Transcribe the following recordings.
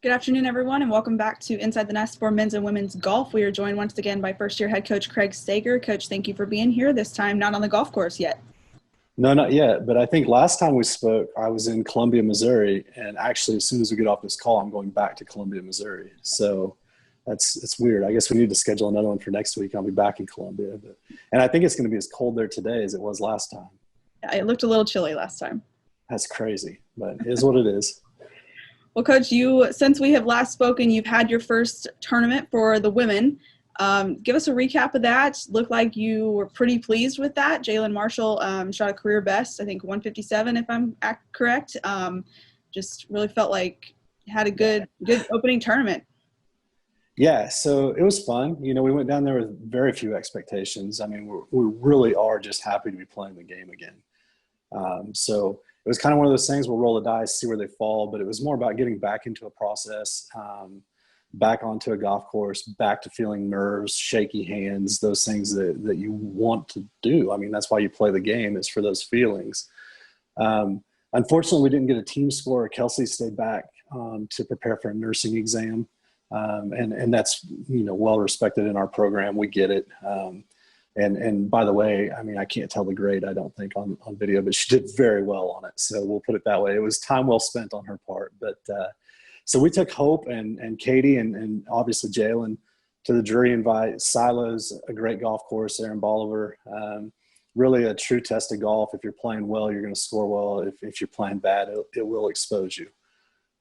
Good afternoon, everyone, and welcome back to Inside the Nest for men's and women's golf. We are joined once again by first-year head coach Craig Sager. Coach, thank you for being here. This time, not on the golf course yet. No, not yet. But I think last time we spoke, I was in Columbia, Missouri, and actually, as soon as we get off this call, I'm going back to Columbia, Missouri. So it's weird. I guess we need to schedule another one for next week. I'll be back in Columbia, and I think it's going to be as cold there today as it was last time. It looked a little chilly last time. That's crazy, but it is what it is. Well, Coach, since we have last spoken, you've had your first tournament for the women. Give us a recap of that. Looked like you were pretty pleased with that. Jailyn Marshall shot a career best, I think 157 if I'm correct. Just really felt like had a good opening tournament. Yeah, so it was fun. We went down there with very few expectations. I mean, we really are just happy to be playing the game again. So it was kind of one of those things we'll roll the dice, see where they fall, but it was more about getting back into a process, back onto a golf course, back to feeling nerves, shaky hands, those things that you want to do. I mean, that's why you play the game, is for those feelings. Unfortunately, we didn't get a team score. Kelsey stayed back to prepare for a nursing exam. And that's, well respected in our program. We get it. And by the way, I mean, I can't tell the grade, I don't think, on video, but she did very well on it. So we'll put it that way. It was time well spent on her part. But so we took Hope and Katie and obviously Jailyn to the jury invite. Silo's a great golf course there in Bolivar. Really a true test of golf. If you're playing well, you're going to score well. If you're playing bad, it will expose you.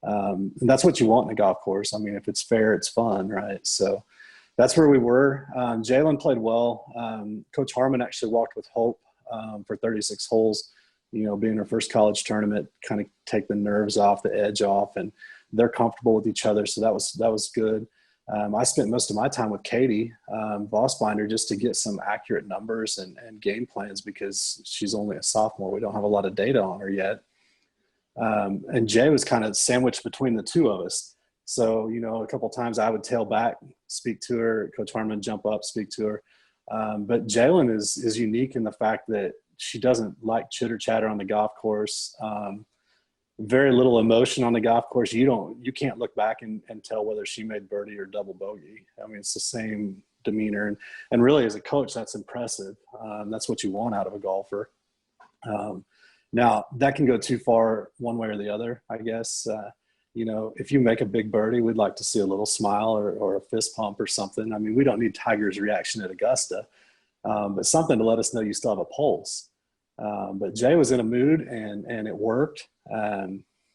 And that's what you want in a golf course. I mean, if it's fair, it's fun, right? So that's where we were. Jailyn played well. Coach Harmon actually walked with Hope for 36 holes, being her first college tournament, kind of take the nerves off, the edge off, and they're comfortable with each other. So that was good. I spent most of my time with Katie Vossbinder just to get some accurate numbers and game plans, because she's only a sophomore. We don't have a lot of data on her yet. And Jay was kind of sandwiched between the two of us. So, a couple of times I would tail back, speak to her, Coach Harmon jump up, speak to her. But Jailyn is unique in the fact that she doesn't like chitter chatter on the golf course. Very little emotion on the golf course. You can't look back and tell whether she made birdie or double bogey. I mean, it's the same demeanor. And really, as a coach, that's impressive. That's what you want out of a golfer. Now, that can go too far one way or the other, I guess. If you make a big birdie, we'd like to see a little smile or a fist pump or something. I mean, we don't need Tiger's reaction at Augusta, but something to let us know you still have a pulse. But Jay was in a mood, and it worked.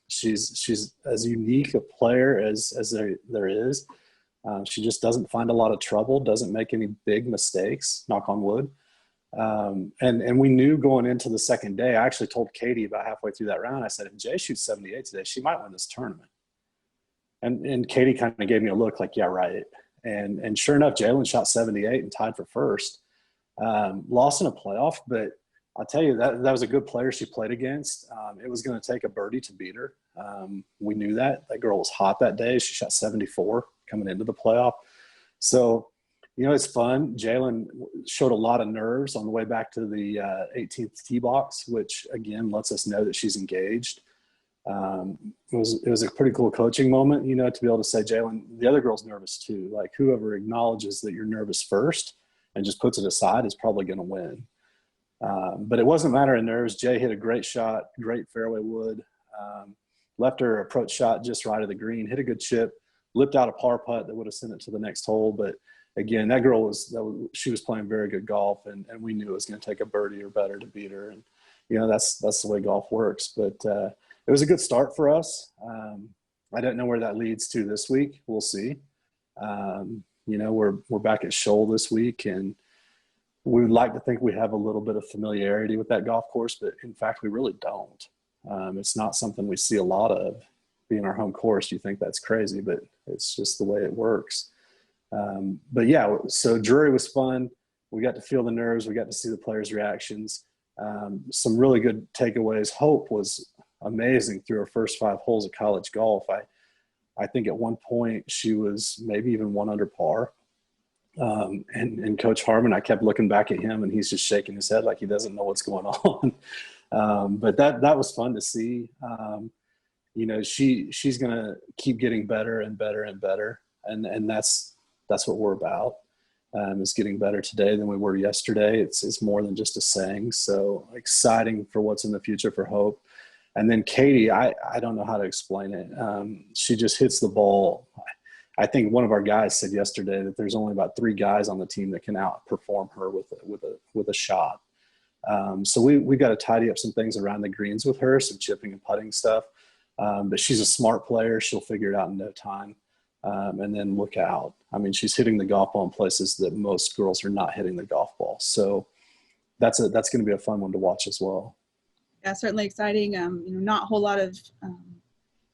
She's as unique a player as there is. She just doesn't find a lot of trouble, doesn't make any big mistakes, knock on wood. And we knew going into the second day, I actually told Katie about halfway through that round, I said, if Jay shoots 78 today, she might win this tournament. And Katie kind of gave me a look like, yeah, right. And sure enough, Jailyn shot 78 and tied for first. Lost in a playoff, but I'll tell you, that was a good player she played against. It was going to take a birdie to beat her. We knew that. That girl was hot that day. She shot 74 coming into the playoff. So, it's fun. Jailyn showed a lot of nerves on the way back to the 18th tee box, which, again, lets us know that she's engaged. It was a pretty cool coaching moment, to be able to say, Jailyn, the other girl's nervous too. Like, whoever acknowledges that you're nervous first and just puts it aside is probably going to win. But it wasn't a matter of nerves. Jay hit a great shot, great fairway wood. Left her approach shot just right of the green, hit a good chip, lipped out a par putt that would have sent it to the next hole. But again, that girl she was playing very good golf, and we knew it was going to take a birdie or better to beat her. And, that's the way golf works. But it was a good start for us. I don't know where that leads to this week. We'll see. We're back at Shoal this week, and we would like to think we have a little bit of familiarity with that golf course, but in fact, we really don't. It's not something we see a lot of. Being our home course, you think that's crazy, but it's just the way it works. But yeah, so jury was fun. We got to feel the nerves. We got to see the players' reactions. Some really good takeaways. Hope was amazing through her first 5 holes of college golf. I think at one point she was maybe even 1 under par. And Coach Harmon, I kept looking back at him, and he's just shaking his head like he doesn't know what's going on. But that was fun to see. she's going to keep getting better and better and better. And that's what we're about, is getting better today than we were yesterday. It's more than just a saying. So exciting for what's in the future for Hope. And then Katie, I don't know how to explain it. She just hits the ball. I think one of our guys said yesterday that there's only about 3 guys on the team that can outperform her with a shot. So we got to tidy up some things around the greens with her, some chipping and putting stuff. But she's a smart player. She'll figure it out in no time. And then look out. I mean, she's hitting the golf ball in places that most girls are not hitting the golf ball. So that's going to be a fun one to watch as well. Yeah, certainly exciting. Not a whole lot of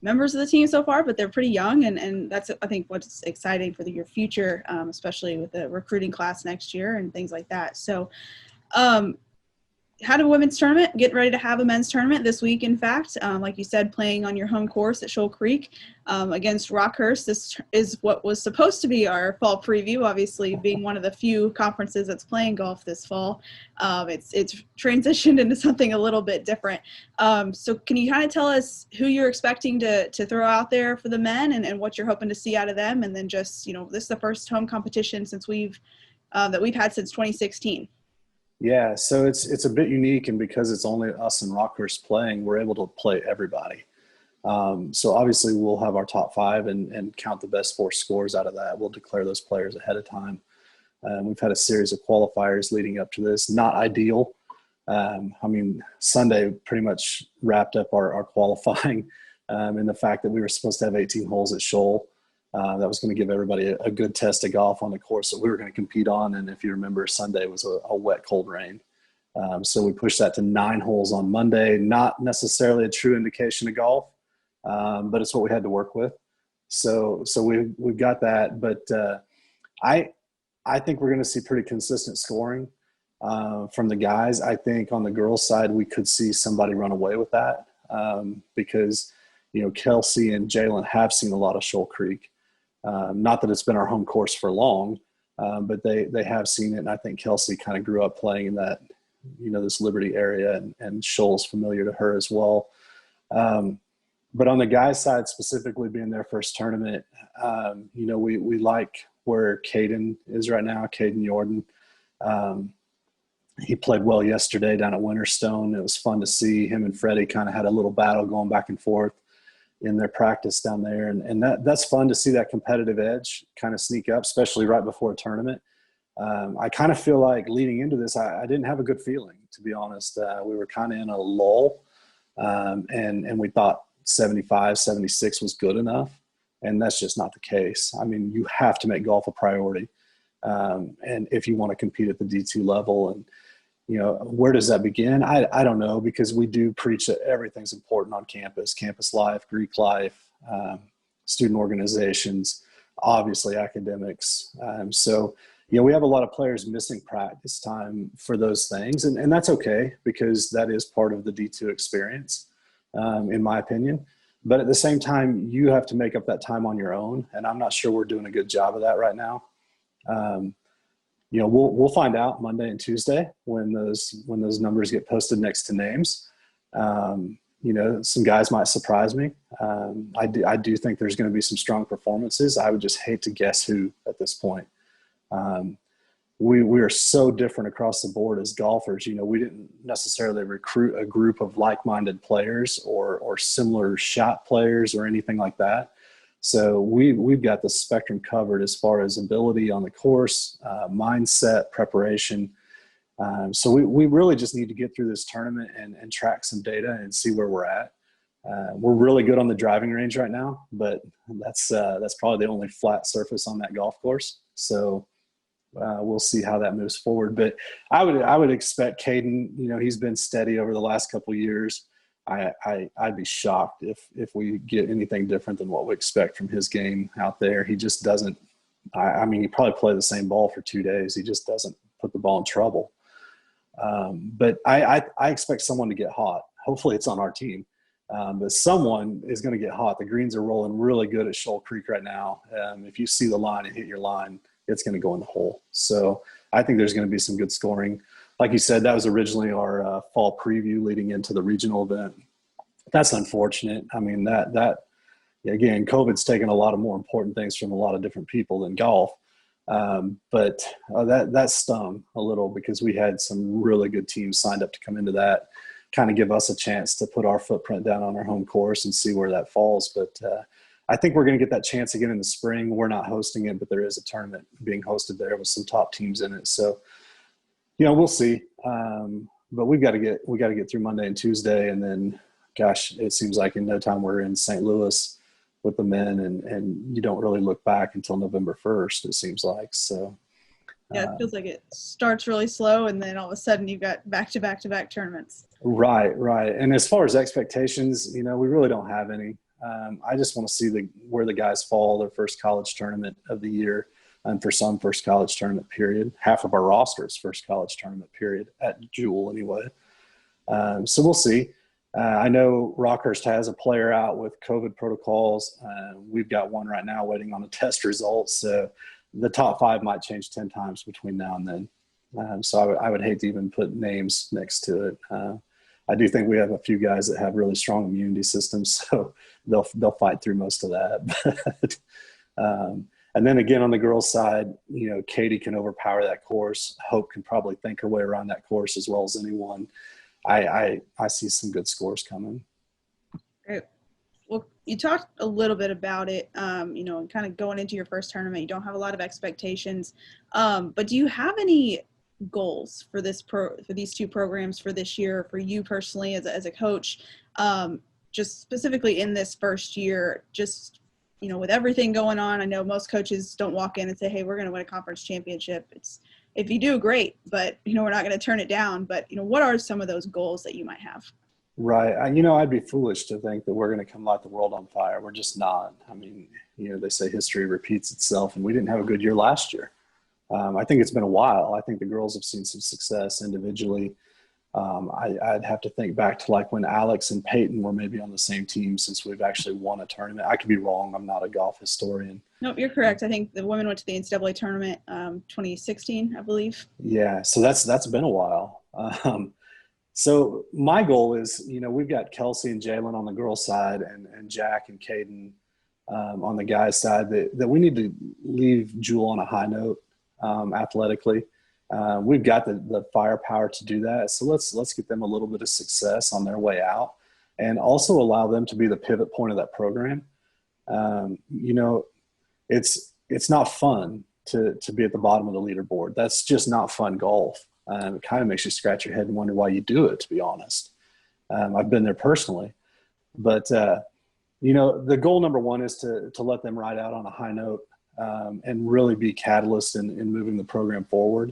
members of the team so far, but they're pretty young, and that's, I think, what's exciting for your future, especially with the recruiting class next year and things like that. So had a women's tournament, getting ready to have a men's tournament this week, in fact. Like you said, playing on your home course at Shoal Creek against Rockhurst. This is what was supposed to be our fall preview, obviously being one of the few conferences that's playing golf this fall. It's transitioned into something a little bit different. So can you kind of tell us who you're expecting to throw out there for the men and what you're hoping to see out of them? And then just, this is the first home competition that we've had since 2016. Yeah, so it's a bit unique, and because it's only us and Rockhurst playing, we're able to play everybody. So obviously we'll have our top 5 and count the best 4 scores out of that. We'll declare those players ahead of time. We've had a series of qualifiers leading up to this. Not ideal. Sunday pretty much wrapped up our qualifying in the fact that we were supposed to have 18 holes at Shoal. That was going to give everybody a good test of golf on the course that we were going to compete on. And if you remember, Sunday was a wet, cold rain. So we pushed that to 9 holes on Monday. Not necessarily a true indication of golf, but it's what we had to work with. So we've got that. But I think we're going to see pretty consistent scoring from the guys. I think on the girls' side, we could see somebody run away with that because, Kelsey and Jailyn have seen a lot of Shoal Creek. Not that it's been our home course for long, but they have seen it. And I think Kelsey kind of grew up playing in that, this Liberty area, and Shoal's familiar to her as well. But on the guys' side, specifically being their first tournament, we like where Caden is right now, Caden Jordan. He played well yesterday down at Winterstone. It was fun to see him and Freddie kind of had a little battle going back and forth in their practice down there. And that's fun to see that competitive edge kind of sneak up, especially right before a tournament. I kind of feel like leading into this, I didn't have a good feeling, to be honest. We were kind of in a lull, and we thought 75, 76 was good enough. And that's just not the case. I mean, you have to make golf a priority. And if you want to compete at the D2 level, and, where does that begin? I don't know, because we do preach that everything's important on campus life, Greek life, student organizations, obviously academics. So we have a lot of players missing practice time for those things. And that's okay, because that is part of the D2 experience, in my opinion. But at the same time, you have to make up that time on your own. And I'm not sure we're doing a good job of that right now. We'll find out Monday and Tuesday when those numbers get posted next to names. Some guys might surprise me. I do think there's going to be some strong performances. I would just hate to guess who at this point. We are so different across the board as golfers. We didn't necessarily recruit a group of like-minded players or similar shot players or anything like that. So we've got the spectrum covered as far as ability on the course, mindset, preparation. So we really just need to get through this tournament and track some data and see where we're at. We're really good on the driving range right now, but that's probably the only flat surface on that golf course. So we'll see how that moves forward. But I would expect Caden, he's been steady over the last couple of years. I'd be shocked if we get anything different than what we expect from his game out there. He just doesn't. He probably play the same ball for 2 days. He just doesn't put the ball in trouble. But I expect someone to get hot. Hopefully it's on our team. But someone is going to get hot. The greens are rolling really good at Shoal Creek right now. If you see the line and hit your line, it's going to go in the hole. So I think there's going to be some good scoring. Like you said, that was originally our fall preview leading into the regional event. That's unfortunate. I mean, again, COVID's taken a lot of more important things from a lot of different people than golf. But that stung a little because we had some really good teams signed up to come into that, kind of give us a chance to put our footprint down on our home course and see where that falls. But I think we're going to get that chance again in the spring. We're not hosting it, but there is a tournament being hosted there with some top teams in it. So, we'll see. But we got to get through Monday and Tuesday, and then, gosh, it seems like in no time we're in St. Louis with the men, and you don't really look back until November 1st, it seems like. So yeah, it feels like it starts really slow, and then all of a sudden you've got back-to-back tournaments. Right. And as far as expectations, we really don't have any. I just want to see where the guys fall their first college tournament of the year, and for some, first college tournament period. Half of our roster's first college tournament period at Jewel anyway. So we'll see. I know Rockhurst has a player out with COVID protocols. We've got one right now waiting on the test results. So the top 5 might change 10 times between now and then. So I would hate to even put names next to it. I do think we have a few guys that have really strong immunity systems, so they'll fight through most of that. But, and then again, on the girls' side, Katie can overpower that course. Hope can probably think her way around that course as well as anyone. I see some good scores coming. Great. Well, you talked a little bit about it, and kind of going into your first tournament. You don't have a lot of expectations, but do you have any goals for these 2 programs for this year, for you personally as a coach, just specifically in this first year, just, with everything going on? I know most coaches don't walk in and say, hey, we're going to win a conference championship. If you do, great, but, we're not going to turn it down. But, what are some of those goals that you might have? Right. I'd be foolish to think that we're going to come light the world on fire. We're just not. I mean, they say history repeats itself, and we didn't have a good year last year. I think it's been a while. I think the girls have seen some success individually. I'd have to think back to like when Alex and Peyton were maybe on the same team since we've actually won a tournament. I could be wrong. I'm not a golf historian. Nope, you're correct. I think the women went to the NCAA tournament 2016, I believe. Yeah, so that's been a while. So my goal is, we've got Kelsey and Jailyn on the girls' side and Jack and Caden on the guys' side that we need to leave Jewel on a high note athletically. We've got the firepower to do that. So let's get them a little bit of success on their way out and also allow them to be the pivot point of that program. It's not fun to be at the bottom of the leaderboard. That's just not fun golf. It kind of makes you scratch your head and wonder why you do it, to be honest. I've been there personally. But, the goal number 1 is to let them ride out on a high note and really be catalyst in moving the program forward.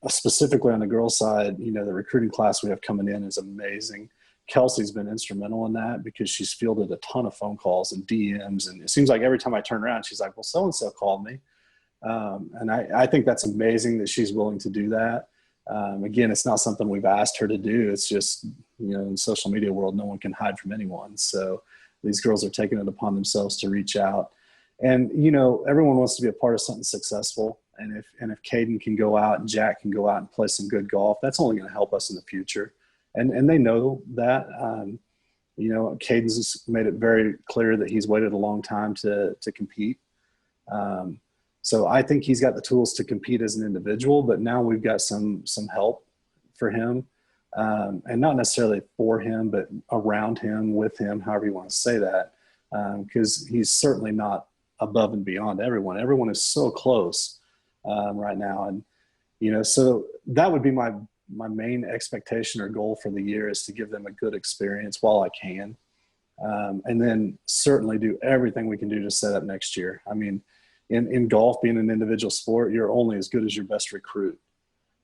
Specifically on the girls' side, the recruiting class we have coming in is amazing. Kelsey's been instrumental in that because she's fielded a ton of phone calls and DMs. And it seems like every time I turn around, she's like, well, so-and-so called me. And I think that's amazing that she's willing to do that. Again, it's not something we've asked her to do. It's just, in the social media world, no one can hide from anyone. So these girls are taking it upon themselves to reach out. And, everyone wants to be a part of something successful. And if Caden can go out and Jack can go out and play some good golf, that's only going to help us in the future. And they know that. Caden's made it very clear that he's waited a long time to compete. So I think he's got the tools to compete as an individual, but now we've got some help for him, and not necessarily for him, but around him, with him, however you want to say that, because he's certainly not above and beyond everyone. Everyone is so close right now. And, so that would be my main expectation or goal for the year, is to give them a good experience while I can. And then certainly do everything we can do to set up next year. I mean, in golf, being an individual sport, you're only as good as your best recruit.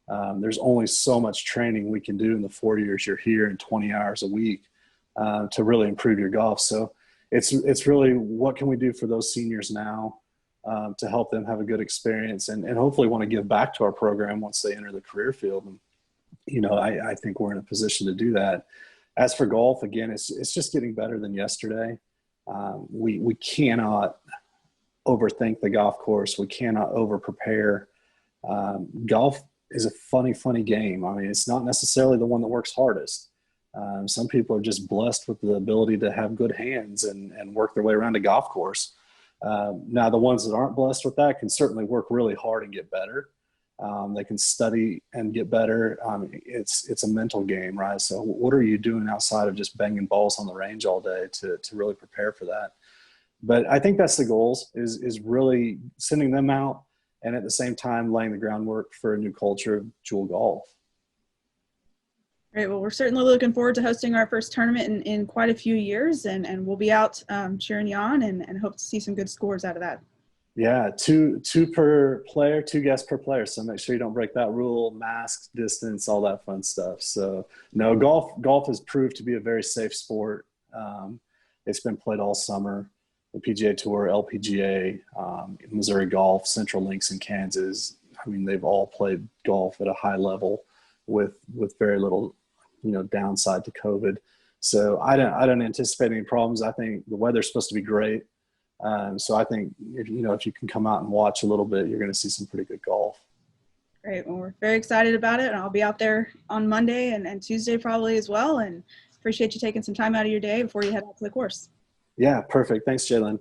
There's only so much training we can do in the 4 years you're here and 20 hours a week to really improve your golf. So it's really, what can we do for those seniors now to help them have a good experience and hopefully want to give back to our program once they enter the career field. And, I think we're in a position to do that. As for golf, again, it's just getting better than yesterday. We cannot overthink the golf course. We cannot over prepare. Golf is a funny game. I mean, it's not necessarily the one that works hardest. Some people are just blessed with the ability to have good hands and work their way around a golf course. Now, the ones that aren't blessed with that can certainly work really hard and get better. They can study and get better. It's a mental game, right? So what are you doing outside of just banging balls on the range all day to really prepare for that? But I think that's the goals is really sending them out and at the same time laying the groundwork for a new culture of Jewel golf. Great. Well, we're certainly looking forward to hosting our first tournament in quite a few years, and we'll be out cheering you on and hope to see some good scores out of that. Yeah, two per player, 2 guests per player. So make sure you don't break that rule, masks, distance, all that fun stuff. So no, golf has proved to be a very safe sport. It's been played all summer. The PGA Tour, LPGA, Missouri Golf, Central Links in Kansas. I mean, they've all played golf at a high level with very little, downside to COVID. So I don't anticipate any problems. I think the weather's supposed to be great. So I think if you can come out and watch a little bit, you're going to see some pretty good golf. Great. Well, we're very excited about it, and I'll be out there on Monday and Tuesday probably as well. And appreciate you taking some time out of your day before you head out to the course. Yeah, perfect. Thanks, Jailyn.